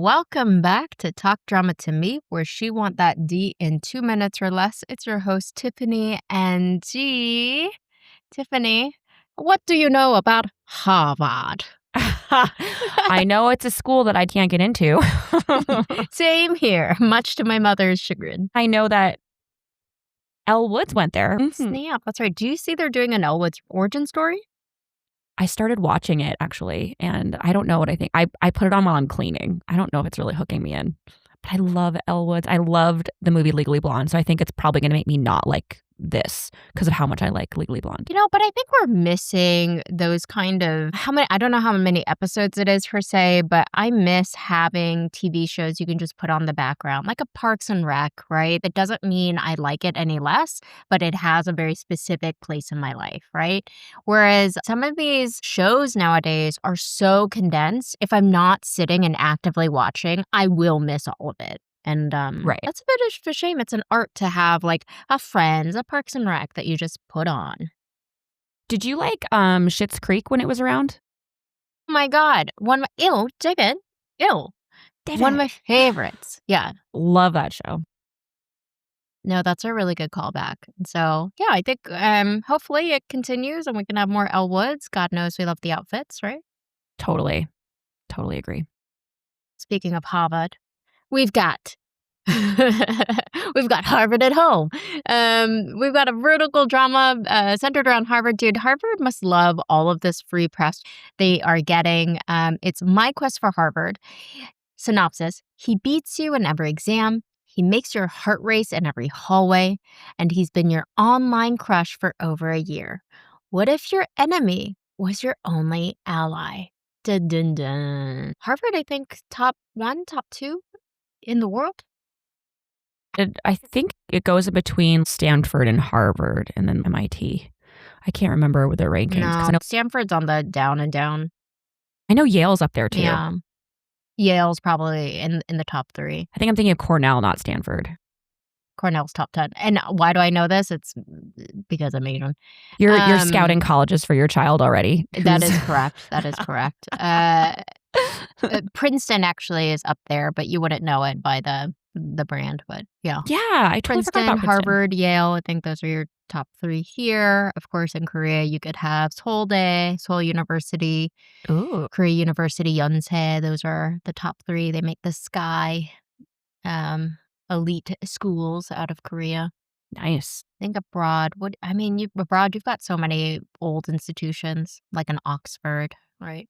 welcome back to Talk Drama to Me, where she want that D in 2 minutes or less. It's your host, Tiffany and G. Tiffany, what do you know about Harvard? I know it's a school that I can't get into. Same here, much to my mother's chagrin. I know that Elle Woods went there. Snap, that's right. Do you see they're doing an Elle Woods origin story? I started watching it, actually, and I don't know what I think. I put it on while I'm cleaning. I don't know if it's really hooking me in. But I love Elle Woods. I loved the movie Legally Blonde, so I think it's probably going to make me not like this because of how much I like Legally Blonde. But I think we're missing those kind of, I don't know how many episodes it is per se, but I miss having TV shows you can just put on the background, like a Parks and Rec, right? That doesn't mean I like it any less, but it has a very specific place in my life, right? Whereas some of these shows nowadays are so condensed, if I'm not sitting and actively watching, I will miss all of it. And Right. That's a bit of a shame. It's an art to have like a Friends, a Parks and Rec that you just put on. Did you like Schitt's Creek when it was around? Oh my God. David. One of my favorites. Yeah. Love that show. No, that's a really good callback. So yeah, I think hopefully it continues and we can have more Elle Woods. God knows we love the outfits, right? Totally agree. Speaking of Harvard, we've got Harvard at home. We've got a vertical drama centered around Harvard. Dude, Harvard must love all of this free press they are getting. It's My Quest for Harvard. Synopsis: he beats you in every exam. He makes your heart race in every hallway. And he's been your online crush for over a year. What if your enemy was your only ally? Dun, dun, dun. Harvard, I think, top 1, top 2 in the world. I think it goes between Stanford and Harvard and then MIT. I can't remember their rankings. No, I know Stanford's on the down and down. I know Yale's up there too. Yeah. Yale's probably in the top 3. I think I'm thinking of Cornell, not Stanford. Cornell's top 10. And why do I know this? It's because I'm Asian. You're scouting colleges for your child already. That is correct. Princeton actually is up there, but you wouldn't know it by the brand. But yeah. Yeah, I totally forgot about Princeton. Harvard, Yale. I think those are your top 3 here. Of course, in Korea, you could have Seoul University. Ooh. Korea University, Yonsei. Those are the top 3. They make the Sky elite schools out of Korea. Nice. I think abroad, abroad you've got so many old institutions, like an Oxford, right?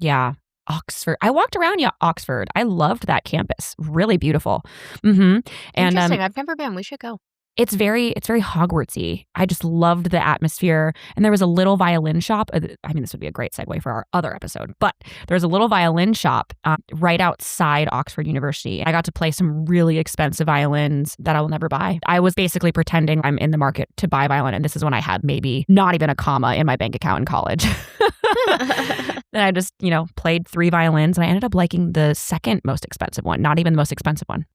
Yeah, Oxford. I walked around Oxford. I loved that campus. Really beautiful. And interesting. I've never been. We should go. It's very Hogwartsy. I just loved the atmosphere. And there was a little violin shop. This would be a great segue for our other episode. But there's a little violin shop right outside Oxford University. I got to play some really expensive violins that I will never buy. I was basically pretending I'm in the market to buy a violin. And this is when I had maybe not even a comma in my bank account in college. Then I just, played 3 violins. And I ended up liking the second most expensive one, not even the most expensive one.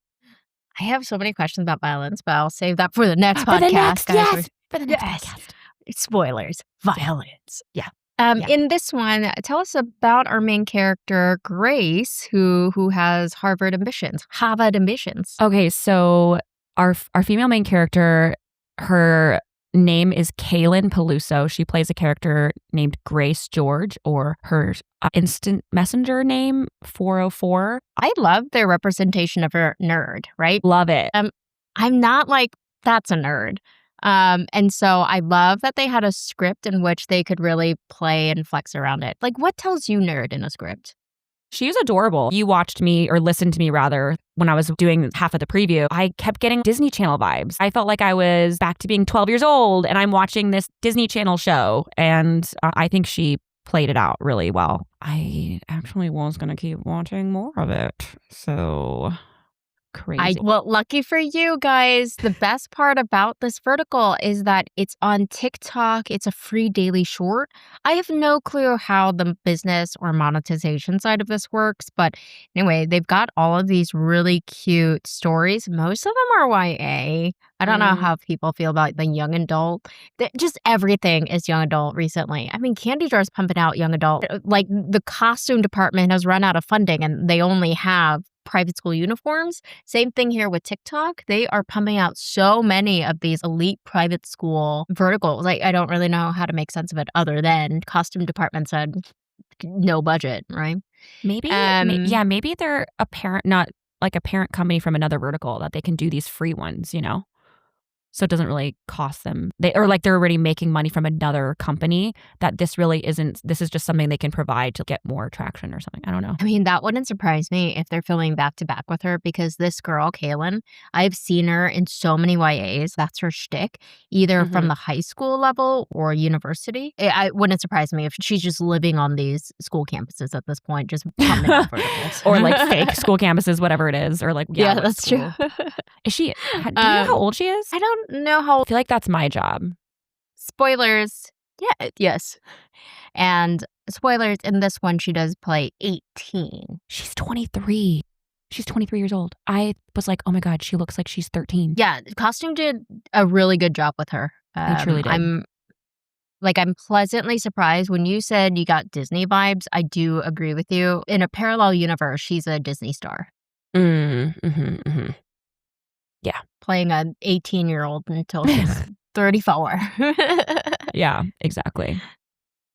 I have so many questions about violins, but I'll save that for the next podcast. For the next podcast. Spoilers. Violins. Yeah. In this one, tell us about our main character, Grace, who has Harvard ambitions. Okay, so our female main character, her name is Kaylin Peluso. She plays a character named Grace George, or her instant messenger name, 404. I love their representation of her nerd, right? Love it. I'm not like, that's a nerd. And so I love that they had a script in which they could really play and flex around it. Like, what tells you nerd in a script? She's adorable. You watched me, or listened to me rather, when I was doing half of the preview. I kept getting Disney Channel vibes. I felt like I was back to being 12 years old and I'm watching this Disney Channel show. And I think she played it out really well. I actually was going to keep watching more of it. So crazy. Well, lucky for you guys, the best part about this vertical is that it's on TikTok. It's a free daily short. I have no clue how the business or monetization side of this works, but anyway, they've got all of these really cute stories. Most of them are YA. I don't know how people feel about the young adult. Just everything is young adult recently. I mean, Candy Jar's pumping out young adult. Like, the costume department has run out of funding and they only have private school uniforms. Same thing here with TikTok. They are pumping out so many of these elite private school verticals. I don't really know how to make sense of it other than costume department said no budget, right? Maybe, Um, maybe they're a parent, not like a parent company from another vertical that they can do these free ones, you know? So it doesn't really cost them. Or like they're already making money from another company that this really isn't. This is just something they can provide to get more traction or something. I don't know. I mean, that wouldn't surprise me if they're filming back to back with her because this girl, Kaylin, I've seen her in so many YAs. That's her shtick, either from the high school level or university. I wouldn't surprise me if she's just living on these school campuses at this point, just pumping out verticals. Or like fake school campuses, whatever it is. Or like, yeah that's school. true. Is she, do you know how old she is? I don't know how I feel like that's my job. Spoilers. Yeah, yes. And spoilers, in this one, she does play 18. She's 23. She's 23 years old. I was like, oh my God, she looks like she's 13. Yeah, costume did a really good job with her. They truly did. I'm pleasantly surprised when you said you got Disney vibes. I do agree with you. In a parallel universe, she's a Disney star. Yeah. Playing an 18-year-old until she's 34. Yeah, exactly.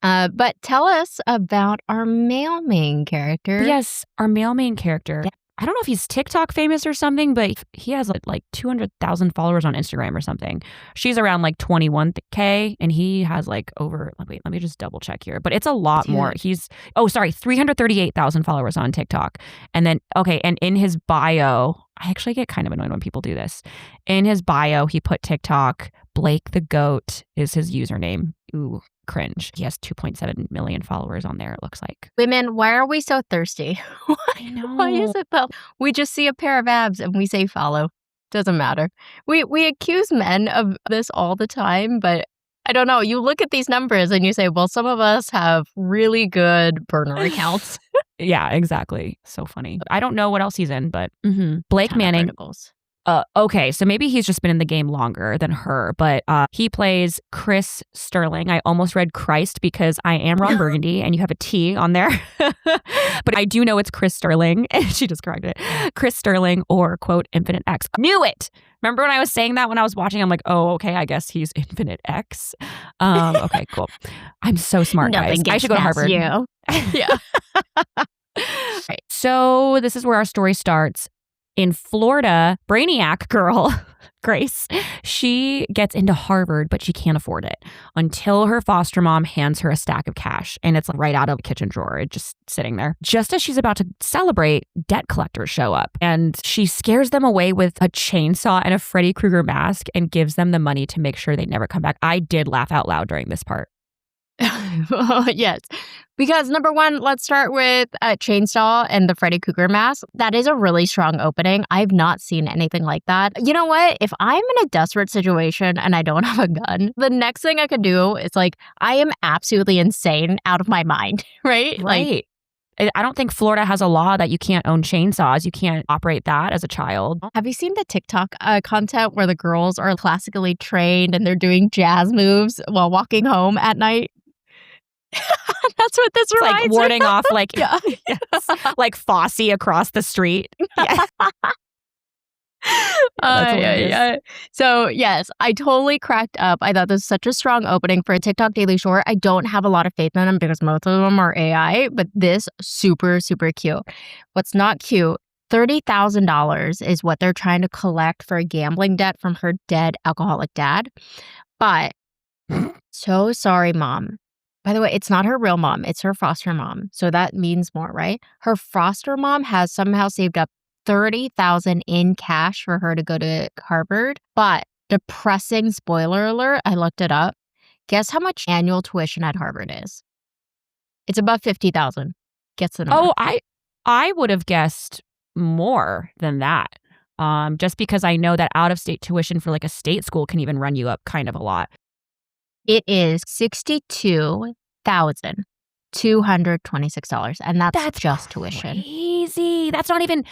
But tell us about our male main character. Yes, our male main character. Yeah. I don't know if he's TikTok famous or something, but he has like 200,000 followers on Instagram or something. She's around like 21K and he has like over, wait, let me just double check here. But it's a lot more. He's, 338,000 followers on TikTok. And then, and in his bio, I actually get kind of annoyed when people do this. In his bio, he put TikTok. Blake the Goat is his username. Ooh, cringe. He has 2.7 million followers on there, it looks like. Women, why are we so thirsty? I know. Why is it that we just see a pair of abs and we say follow? Doesn't matter. We accuse men of this all the time, but I don't know. You look at these numbers and you say, well, some of us have really good burner accounts. Yeah, exactly. So funny. I don't know what else he's in, but Blake Manning. Okay, so maybe he's just been in the game longer than her, but he plays Chris Sterling. I almost read Christ because I am Ron Burgundy and you have a T on there. But I do know it's Chris Sterling. She just corrected it. Chris Sterling or, quote, Infinite X. Knew it! Remember when I was saying that when I was watching? I'm like, oh, okay, I guess he's Infinite X. Okay, cool. I'm so smart, guys. I should go to Harvard. You. Yeah. Right. So this is where our story starts. In Florida, Brainiac girl, Grace, she gets into Harvard, but she can't afford it until her foster mom hands her a stack of cash. And it's right out of a kitchen drawer, just sitting there. Just as she's about to celebrate, debt collectors show up. And she scares them away with a chainsaw and a Freddie Krueger mask and gives them the money to make sure they never come back. I did laugh out loud during this part. Yes. Because number one, let's start with a chainsaw and the Freddy Krueger mask. That is a really strong opening. I've not seen anything like that. You know what? If I'm in a desperate situation and I don't have a gun, the next thing I could do is like, I am absolutely insane out of my mind, right? Right. I don't think Florida has a law that you can't own chainsaws. You can't operate that as a child. Have you seen the TikTok content where the girls are classically trained and they're doing jazz moves while walking home at night? That's what this reminds like warding me off like yeah. Yes, like Fosse across the street. Yeah. Yeah. So yes, I totally cracked up. I thought this was such a strong opening for a TikTok daily short. I don't have a lot of faith in them because most of them are AI, but this super, super cute. What's not cute, $30,000 is what they're trying to collect for a gambling debt from her dead alcoholic dad. But so sorry, Mom. By the way, it's not her real mom. It's her foster mom. So that means more, right? Her foster mom has somehow saved up $30,000 in cash for her to go to Harvard. But depressing spoiler alert, I looked it up. Guess how much annual tuition at Harvard is? It's above $50,000. Gets the number. Oh, I would have guessed more than that. just because I know that out-of-state tuition for like a state school can even run you up kind of a lot. It is $62,226, and that's just tuition. Crazy. That's not even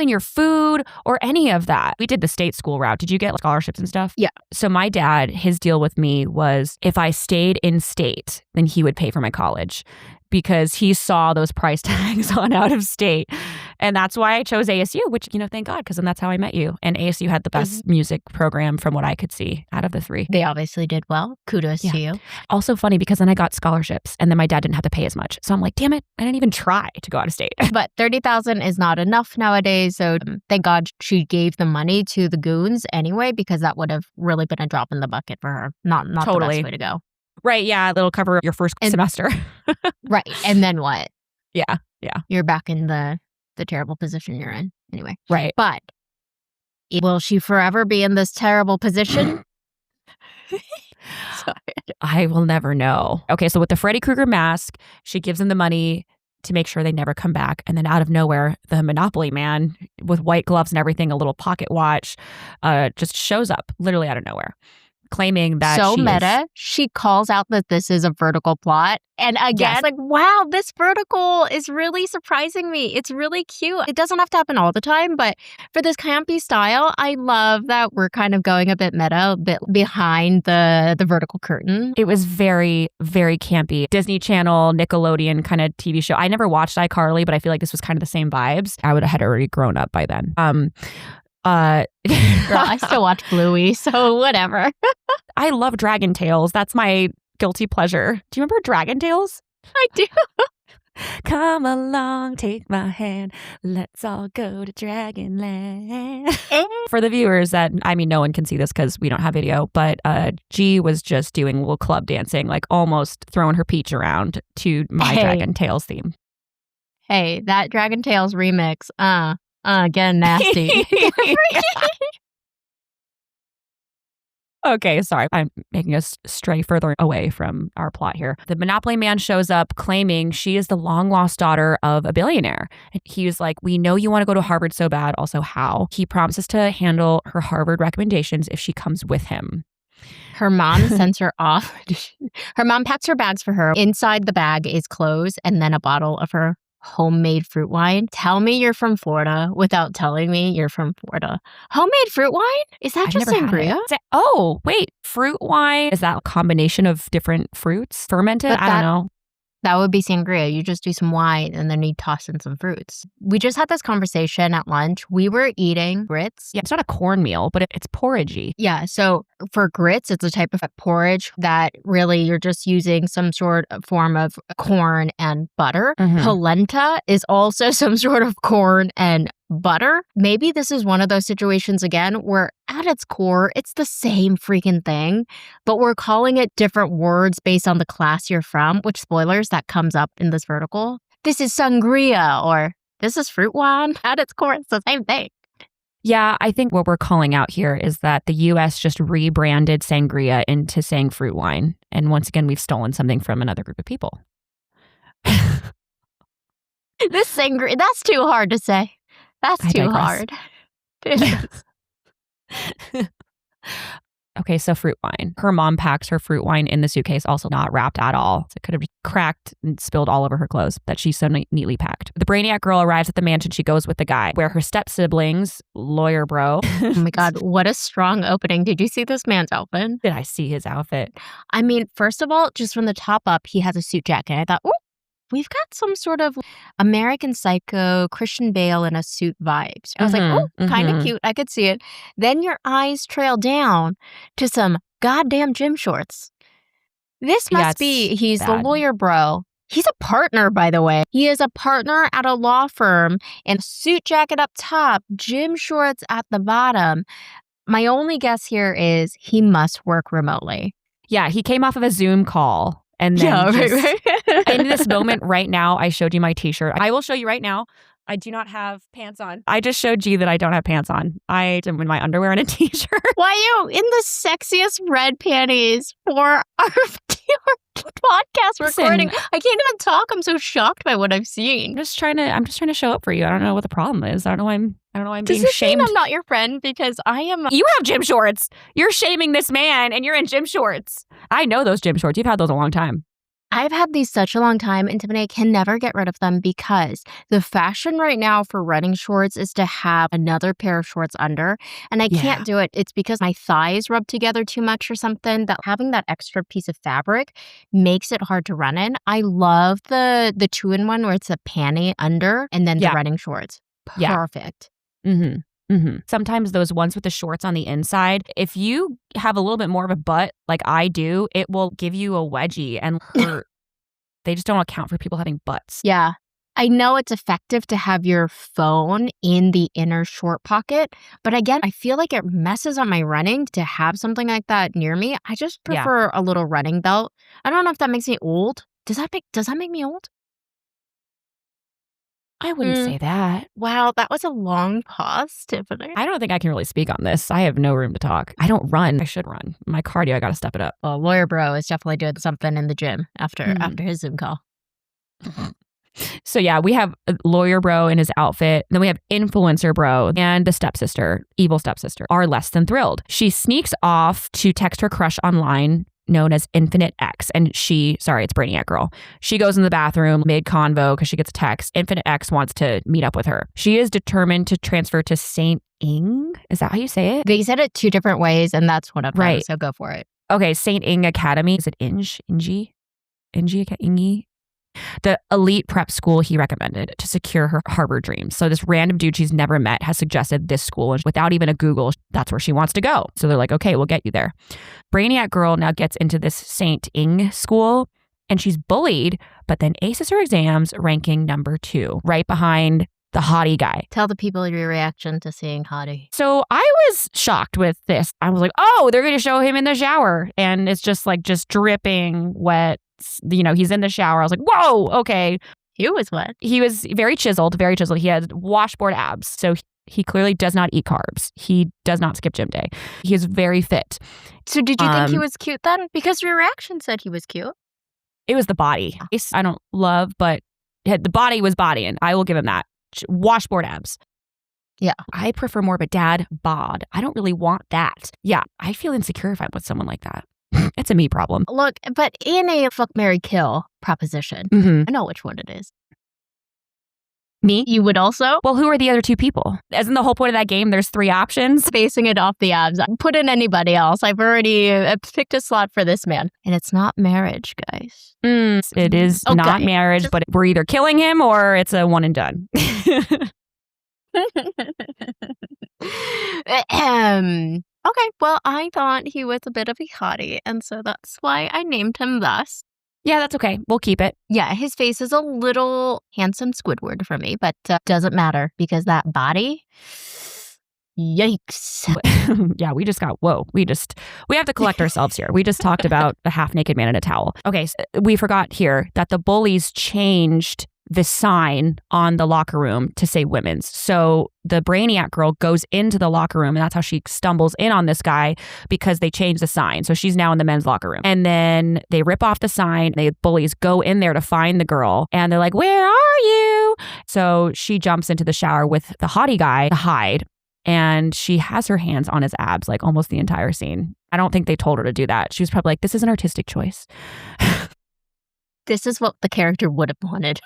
your food or any of that. We did the state school route. Did you get scholarships and stuff? Yeah. So my dad, his deal with me was if I stayed in state, then he would pay for my college because he saw those price tags on out of state. And that's why I chose ASU, which, thank God, because then that's how I met you. And ASU had the best music program from what I could see out of the three. They obviously did well. Kudos to you. Also funny because then I got scholarships and then my dad didn't have to pay as much. So I'm like, damn it, I didn't even try to go out of state. But $30,000 is not enough nowadays. So thank God she gave the money to the goons anyway, because that would have really been a drop in the bucket for her. Not Totally. the best way to go. Right. Yeah. That'll cover your first semester. Right. And then what? Yeah. You're back in the terrible position you're in. Anyway. Right. But will she forever be in this terrible position? Sorry. I will never know. Okay. So with the Freddie Krueger mask, she gives them the money to make sure they never come back. And then out of nowhere, the Monopoly man with white gloves and everything, a little pocket watch, just shows up literally out of nowhere, claiming that she calls out that this is a vertical plot. And again, like, wow, this vertical is really surprising me. It's really cute. It doesn't have to happen all the time, but for this campy style, I love that we're kind of going a bit meta, a bit behind the vertical curtain. It was very, very campy. Disney Channel, Nickelodeon kind of TV show. I never watched iCarly, but I feel like this was kind of the same vibes. I had already grown up by then. Girl, I still watch Bluey, so whatever. I love Dragon Tales. That's my guilty pleasure. Do you remember Dragon Tales? I do. Come along, take my hand. Let's all go to Dragonland. For the viewers no one can see this because we don't have video, but G was just doing a little club dancing, like almost throwing her peach around to my Dragon Tales theme. Hey, that Dragon Tales remix, again, nasty. Okay, sorry. I'm making us stray further away from our plot here. The Monopoly man shows up claiming she is the long-lost daughter of a billionaire. And he was like, we know you want to go to Harvard so bad. Also, how? He promises to handle her Harvard recommendations if she comes with him. Her mom sends her off. Her mom packs her bags for her. Inside the bag is clothes and then a bottle of her homemade fruit wine. Tell me you're from Florida without telling me you're from Florida. Homemade fruit wine? Is that just sangria? Oh, wait. Fruit wine? Is that a combination of different fruits? Fermented? I don't know. That would be sangria. You just do some wine and then you toss in some fruits. We just had this conversation at lunch. We were eating grits. Yeah, it's not a cornmeal, but it's porridgey. Yeah, so for grits, it's a type of porridge that really you're just using some sort of form of corn and butter. Mm-hmm. Polenta is also some sort of corn and butter. Maybe this is one of those situations again where at its core, it's the same freaking thing, but we're calling it different words based on the class you're from, which spoilers, that comes up in this vertical. This is sangria or this is fruit wine. At its core, it's the same thing. Yeah, I think what we're calling out here is that the U.S. just rebranded sangria into saying fruit wine. And once again, we've stolen something from another group of people. This sangria, that's too hard to say. That's too hard. Okay, so fruit wine. Her mom packs her fruit wine in the suitcase, also not wrapped at all. So it could have cracked and spilled all over her clothes that she so neatly packed. The brainiac girl arrives at the mansion. She goes with the guy, where her step-siblings, lawyer bro. Oh my God, what a strong opening. Did you see this man's outfit? Did I see his outfit? I mean, first of all, just from the top up, he has a suit jacket. I thought, oh, we've got some sort of American Psycho, Christian Bale in a suit vibes. I was like, oh, kind of cute. I could see it. Then your eyes trail down to some goddamn gym shorts. This must be, he's the lawyer bro. He's a partner, by the way. He is a partner at a law firm and a suit jacket up top, gym shorts at the bottom. My only guess here is he must work remotely. Yeah, he came off of a Zoom call. And then in this moment right now, I showed you my t-shirt. I will show you right now. I do not have pants on. I just showed G that I don't have pants on. I am in my underwear and a t-shirt. Why are you in the sexiest red panties for our your podcast Listen. recording. I can't even talk. I'm so shocked by what I've seen. I'm just trying to show up for you. I don't know what the problem is. I don't know why I'm Does being this shamed. mean I'm not your friend? Because I am. You have gym shorts. You're shaming this man and you're in gym shorts. I know those gym shorts. You've had those a long time. I've had these such a long time, and Tiffany can never get rid of them because the fashion right now for running shorts is to have another pair of shorts under, and I can't do it. It's because my thighs rub together too much or something, that having that extra piece of fabric makes it hard to run in. I love the 2-in-1 where it's a panty under and then the running shorts. Perfect. Mm-hmm. Mm-hmm. Sometimes those ones with the shorts on the inside, if you have a little bit more of a butt like I do, it will give you a wedgie and hurt. They just don't account for people having butts. Yeah. I know it's effective to have your phone in the inner short pocket, but again, I feel like it messes up my running to have something like that near me. I just prefer a little running belt. I don't know if that makes me old. Does that make me old? I wouldn't say that. Wow, that was a long pause, Tiffany. I don't think I can really speak on this. I have no room to talk. I don't run. I should run. My cardio, I got to step it up. Well, Lawyer Bro is definitely doing something in the gym after his Zoom call. So yeah, we have Lawyer Bro in his outfit. Then we have Influencer Bro and the stepsister, evil stepsister, are less than thrilled. She sneaks off to text her crush online, known as Infinite X. And it's Brainiac Girl. She goes in the bathroom mid-convo because she gets a text. Infinite X wants to meet up with her. She is determined to transfer to St. Ing. Is that how you say it? They said it 2 different ways, and that's one of them, right. So go for it. Okay, St. Ing Academy. Is it Ingy? The elite prep school he recommended to secure her Harvard dreams. So this random dude she's never met has suggested this school, and without even a Google, that's where she wants to go. So they're like, okay, we'll get you there. Brainiac Girl now gets into this St. Ing school, and she's bullied, but then aces her exams, ranking number 2, right behind the hottie guy. Tell the people your reaction to seeing hottie. So I was shocked with this. I was like, oh, they're going to show him in the shower, and it's just dripping wet. He's in the shower. I was like, whoa, okay. He was wet. He was very chiseled, very chiseled. He had washboard abs. So he clearly does not eat carbs. He does not skip gym day. He is very fit. So did you think he was cute then? Because your reaction said he was cute. It was the body. I don't love, but the body was bodying. I will give him that. Washboard abs. Yeah. I prefer more of a dad bod. I don't really want that. Yeah. I feel insecure if I'm with someone like that. It's a me problem. Look, but in a fuck, marry, kill proposition, I know which one it is. Me? You would also? Well, who are the other 2 people? Isn't the whole point of that game there's 3 options? Basing it off the abs. Put in anybody else. I've already picked a slot for this man. And it's not marriage, guys. It is not marriage, but we're either killing him or it's a one and done. Okay, well, I thought he was a bit of a hottie, and so that's why I named him thus. Yeah, that's okay. We'll keep it. Yeah, his face is a little handsome Squidward for me, but doesn't matter because that body, yikes. Yeah, we just got, we have to collect ourselves here. We just talked about a half-naked man in a towel. Okay, so we forgot here that the bullies changed the sign on the locker room to say women's. So the Brainiac Girl goes into the locker room, and that's how she stumbles in on this guy because they changed the sign. So she's now in the men's locker room. And then they rip off the sign. The bullies go in there to find the girl, and they're like, where are you? So she jumps into the shower with the hottie guy to hide, and she has her hands on his abs like almost the entire scene. I don't think they told her to do that. She was probably like, this is an artistic choice. This is what the character would have wanted.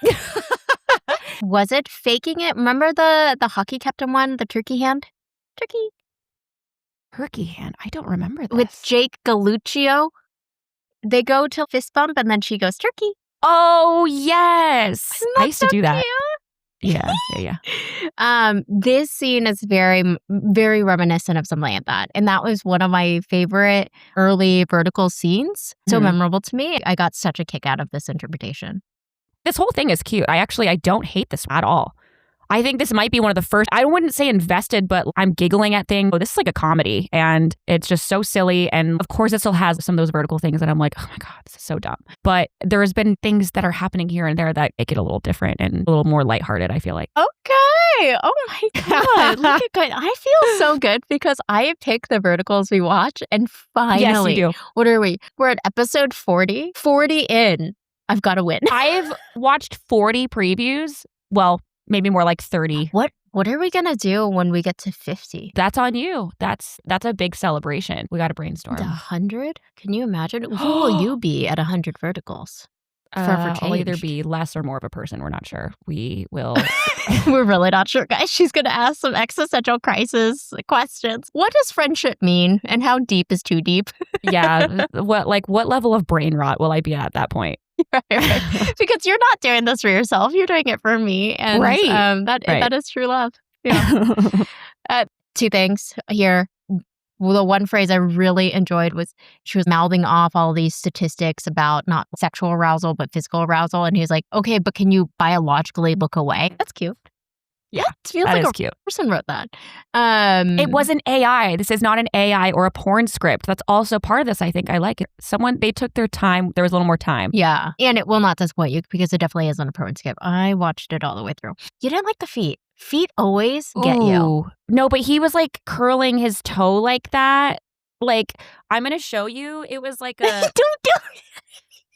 Was it faking it? Remember the hockey captain one, the turkey hand? Turkey hand? I don't remember this. With Jake Galluccio. They go to fist bump and then she goes, turkey. Oh, yes. I used to do that. Cute? Yeah. This scene is very, very reminiscent of something like that. And that was one of my favorite early vertical scenes. So memorable to me. I got such a kick out of this interpretation. This whole thing is cute. I don't hate this at all. I think this might be one of the first, I wouldn't say invested, but I'm giggling at things. Oh, this is like a comedy and it's just so silly. And of course, it still has some of those vertical things that I'm like, oh my God, this is so dumb. But there has been things that are happening here and there that make it a little different and a little more lighthearted, I feel like. Okay. Oh my God. Look at good. I feel so good because I pick the verticals we watch and finally. Yes, you do. What are we? We're at episode 40. 40 in. I've got to win. I've watched 40 previews. Well, maybe more like 30. What are we going to do when we get to 50? That's on you. That's a big celebration. We got to brainstorm. 100? Can you imagine? Who will you be at 100 verticals? I'll either be less or more of a person. We're not sure. We will. We're really not sure, guys. She's going to ask some existential crisis questions. What does friendship mean? And how deep is too deep? Yeah. What level of brain rot will I be at that point? Right. Because you're not doing this for yourself. You're doing it for me. And that is true love. Yeah. Two things here. Well, the one phrase I really enjoyed was she was mouthing off all these statistics about not sexual arousal, but physical arousal. And he was like, okay, but can you biologically look away? That's cute. Yeah, it feels like a cute. person wrote that. It wasn't AI. This is not an AI or a porn script. That's also part of this. I think I like it. They took their time. There was a little more time. Yeah. And it will not disappoint you because it definitely isn't a porn script. I watched it all the way through. You didn't like the feet. Feet always get you. No, but he was like curling his toe like that. Like, I'm going to show you. It was like a... Don't do it.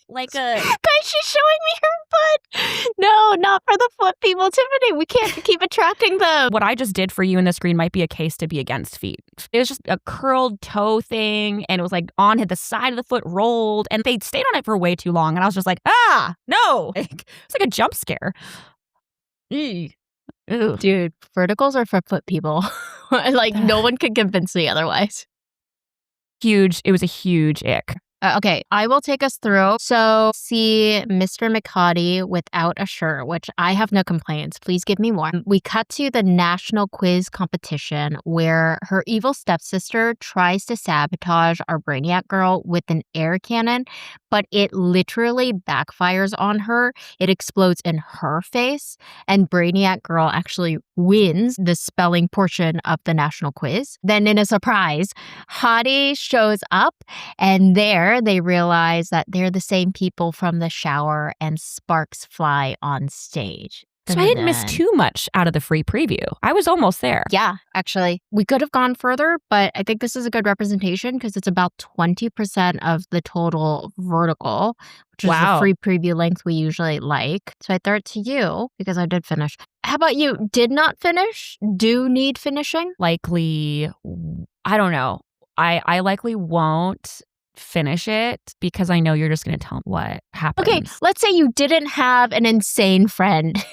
Like a... Guys, she's showing me her foot. No, not for the foot people. Tiffany, we can't keep attracting them. What I just did for you in the screen might be a case to be against feet. It was just a curled toe thing, and it was like on the side of the foot rolled, and they stayed on it for way too long, and I was just like, no. It's like a jump scare. Ew. Dude, verticals are for foot people. Like, no one can convince me otherwise. Huge. It was a huge ick. Okay, I will take us through. So, see Mr. McHottie without a shirt, which I have no complaints. Please give me more. We cut to the national quiz competition where her evil stepsister tries to sabotage our Brainiac girl with an air cannon, but it literally backfires on her. It explodes in her face, and Brainiac girl actually wins the spelling portion of the national quiz. Then, in a surprise, Hottie shows up, and there they realize that they're the same people from the shower, and sparks fly on stage. So I didn't miss too much out of the free preview. I was almost there. Yeah, actually. We could have gone further, but I think this is a good representation because it's about 20% of the total vertical, which is the free preview length we usually like. So I throw it to you because I did finish. How about you? Did not finish? Do need finishing? Likely, I don't know. I likely won't finish it because I know you're just going to tell me what happens. Okay, let's say you didn't have an insane friend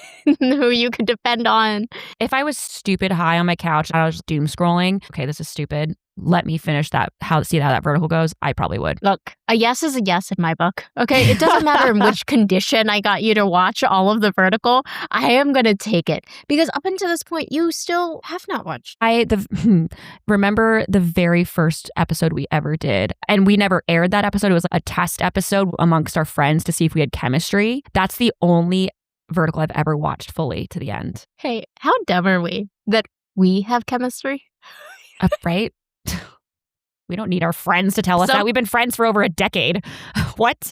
who you could depend on. If I was stupid high on my couch and I was just doom scrolling, okay, this is stupid. Let me finish that. See how that vertical goes? I probably would. Look, a yes is a yes in my book. Okay, it doesn't matter in which condition I got you to watch all of the vertical. I am going to take it because up until this point, you still have not watched. Remember the very first episode we ever did, and we never aired that episode. It was a test episode amongst our friends to see if we had chemistry. That's the only vertical I've ever watched fully to the end. Hey, how dumb are we that we have chemistry? Right? We don't need our friends to tell us that. We've been friends for over a decade. What?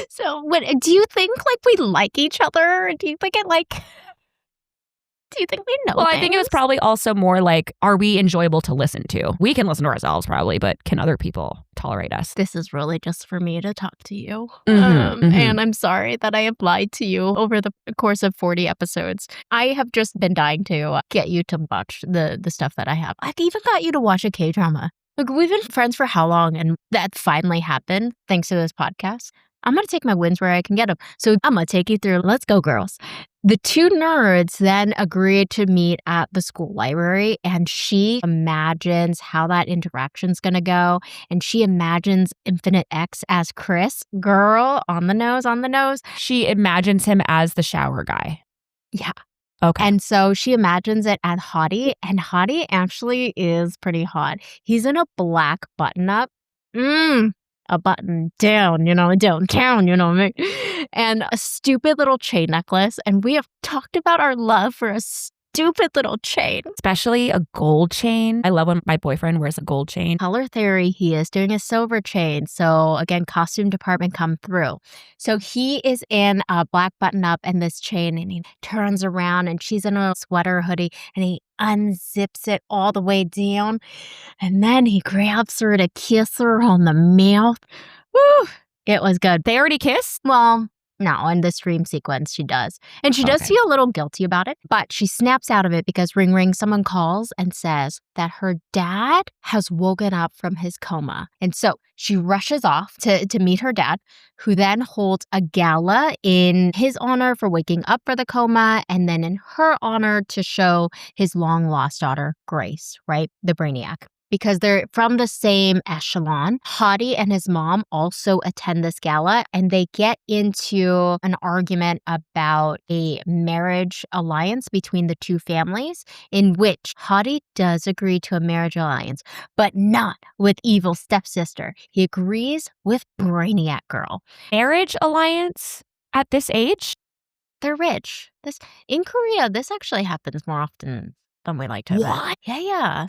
So, do you think like we like each other? Or do you think do you think we know Well, things? I think it was probably also more like, are we enjoyable to listen to? We can listen to ourselves probably, but can other people tolerate us? This is really just for me to talk to you. And I'm sorry that I have lied to you over the course of 40 episodes. I have just been dying to get you to watch the stuff that I have. I even got you to watch a K-drama. Like, we've been friends for how long? And that finally happened thanks to this podcast. I'm going to take my wins where I can get them. So I'm going to take you through. Let's go, girls. The two nerds then agreed to meet at the school library, and she imagines how that interaction's going to go. And she imagines Infinite X as Chris. Girl, on the nose, on the nose. She imagines him as the shower guy. Yeah. Okay. And so she imagines it as Hottie, and Hottie actually is pretty hot. He's in a black button-up. A button down, downtown, and a stupid little chain necklace. And we have talked about our love for a stupid little chain. Especially a gold chain. I love when my boyfriend wears a gold chain. Color theory, he is doing a silver chain. So again, costume department come through. So he is in a black button up and this chain, and he turns around and she's in a sweater hoodie, and he unzips it all the way down. And then he grabs her to kiss her on the mouth. Woo! It was good. They already kiss? Well, no, in this dream sequence, she does. And she does feel a little guilty about it, but she snaps out of it because ring, ring, someone calls and says that her dad has woken up from his coma. And so she rushes off to meet her dad, who then holds a gala in his honor for waking up for the coma, and then in her honor to show his long-lost daughter, Grace, right? The Brainiac. Because they're from the same echelon. Hottie and his mom also attend this gala, and they get into an argument about a marriage alliance between the two families, in which Hottie does agree to a marriage alliance, but not with evil stepsister. He agrees with Brainiac Girl. Marriage alliance at this age? They're rich. In Korea, this actually happens more often than we like to admit. What? Yeah.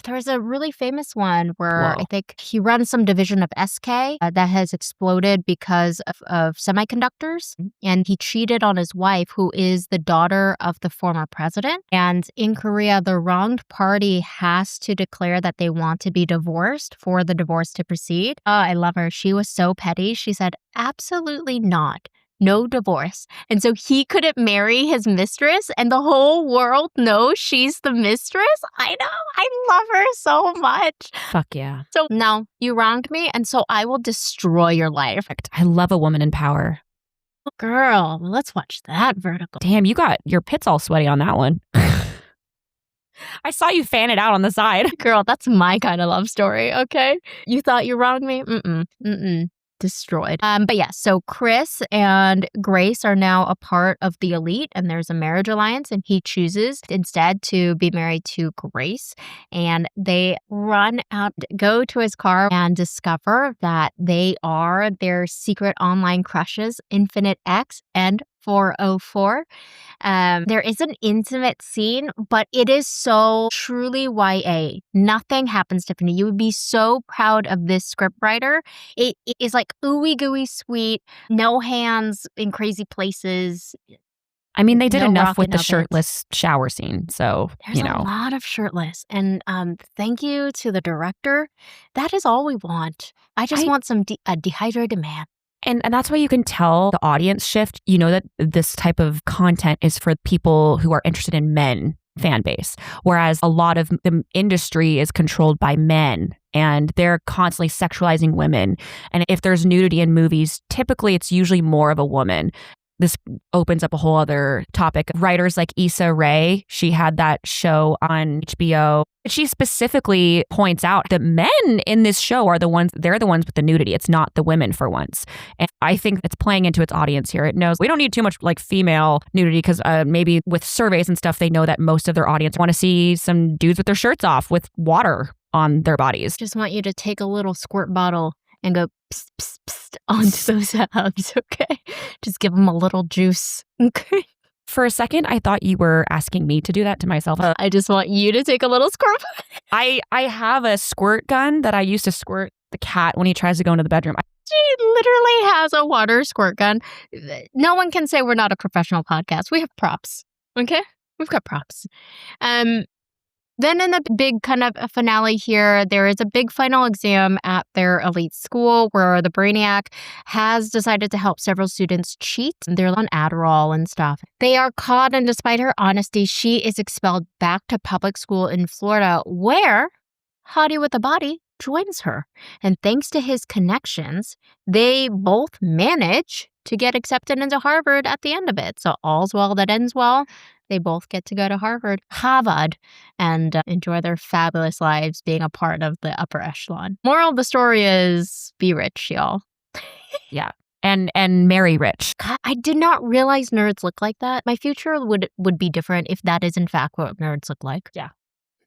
There's a really famous one where Whoa. I think he runs some division of SK that has exploded because of semiconductors. And he cheated on his wife, who is the daughter of the former president. And in Korea, the wronged party has to declare that they want to be divorced for the divorce to proceed. Oh, I love her. She was so petty. She said, absolutely not. No divorce. And so he couldn't marry his mistress, and the whole world knows she's the mistress. I know. I love her so much. Fuck yeah. So no, you wronged me, and so I will destroy your life. I love a woman in power. Girl, let's watch that vertical. Damn, you got your pits all sweaty on that one. I saw you fan it out on the side. Girl, that's my kind of love story, okay? You thought you wronged me? Mm-mm. Destroyed. But yeah, so Chris and Grace are now a part of the elite, and there's a marriage alliance, and he chooses instead to be married to Grace. And they run out, go to his car, and discover that they are their secret online crushes, Infinite X and 404. There is an intimate scene, but it is so truly YA. Nothing happens, Tiffany. You would be so proud of this scriptwriter. It is like ooey gooey sweet, no hands in crazy places. I mean, they did No enough with rocking the ovens. shirtless shower scene, so, There's you a know. lot of shirtless. And thank you to the director. That is all we want. I just want a dehydrated man. And that's why you can tell the audience shift. You know that this type of content is for people who are interested in men fan base, whereas a lot of the industry is controlled by men and they're constantly sexualizing women. And if there's nudity in movies, typically it's usually more of a woman. This opens up a whole other topic. Writers like Issa Rae, she had that show on HBO. She specifically points out that men in this show are they're the ones with the nudity. It's not the women for once. And I think it's playing into its audience here. It knows we don't need too much like female nudity because maybe with surveys and stuff, they know that most of their audience want to see some dudes with their shirts off with water on their bodies. Just want you to take a little squirt bottle and go psst, psst, psst onto those abs, okay? Just give them a little juice, okay? For a second, I thought you were asking me to do that to myself. I just want you to take a little squirt. I have a squirt gun that I used to squirt the cat when he tries to go into the bedroom. She literally has a water squirt gun. No one can say we're not a professional podcast. We have props, okay? We've got props. Then in the big kind of finale here, there is a big final exam at their elite school where the Brainiac has decided to help several students cheat. They're on Adderall and stuff. They are caught, and despite her honesty, she is expelled back to public school in Florida, where Hottie with a Body joins her. And thanks to his connections, they both manage to get accepted into Harvard at the end of it. So all's well that ends well. They both get to go to Harvard, and enjoy their fabulous lives being a part of the upper echelon. Moral of the story is be rich, y'all. Yeah. And marry rich. God, I did not realize nerds look like that. My future would be different if that is in fact what nerds look like. Yeah.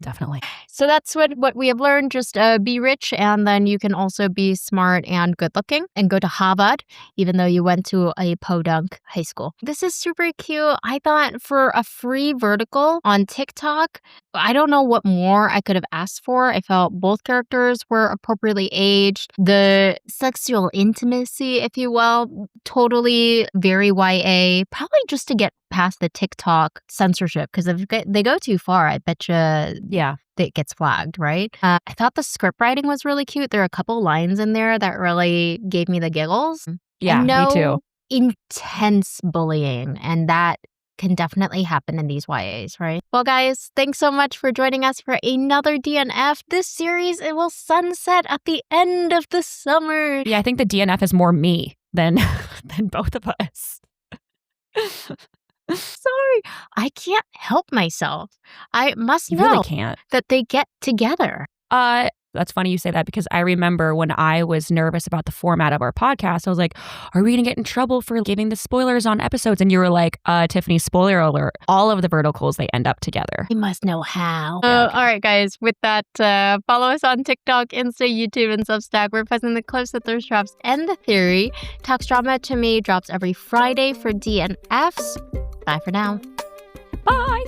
Definitely. So that's what we have learned. Just be rich, and then you can also be smart and good looking and go to Harvard, even though you went to a podunk high school. This is super cute. I thought for a free vertical on TikTok, I don't know what more I could have asked for. I felt both characters were appropriately aged. The sexual intimacy, if you will, totally very YA, probably just to get past the TikTok censorship, because if they go too far, I bet you it gets flagged, right? I thought the script writing was really cute. There are a couple lines in there that really gave me the giggles. Yeah, and no me too. Intense bullying, and that can definitely happen in these YAs, right? Well, guys, thanks so much for joining us for another DNF. This series, it will sunset at the end of the summer. Yeah, I think the DNF is more me than both of us. Sorry, I can't help myself. I must You know really can't. that they get together. That's funny you say that, because I remember when I was nervous about the format of our podcast, I was like, are we going to get in trouble for giving the spoilers on episodes? And you were like, Tiffany, spoiler alert, all of the verticals, they end up together. You must know how. Yeah, okay. All right, guys. With that, follow us on TikTok, Insta, YouTube, and Substack. We're posting the clips, the thirst traps, and the theory. Talks Drama to Me drops every Friday for DNFs. Bye for now. Bye.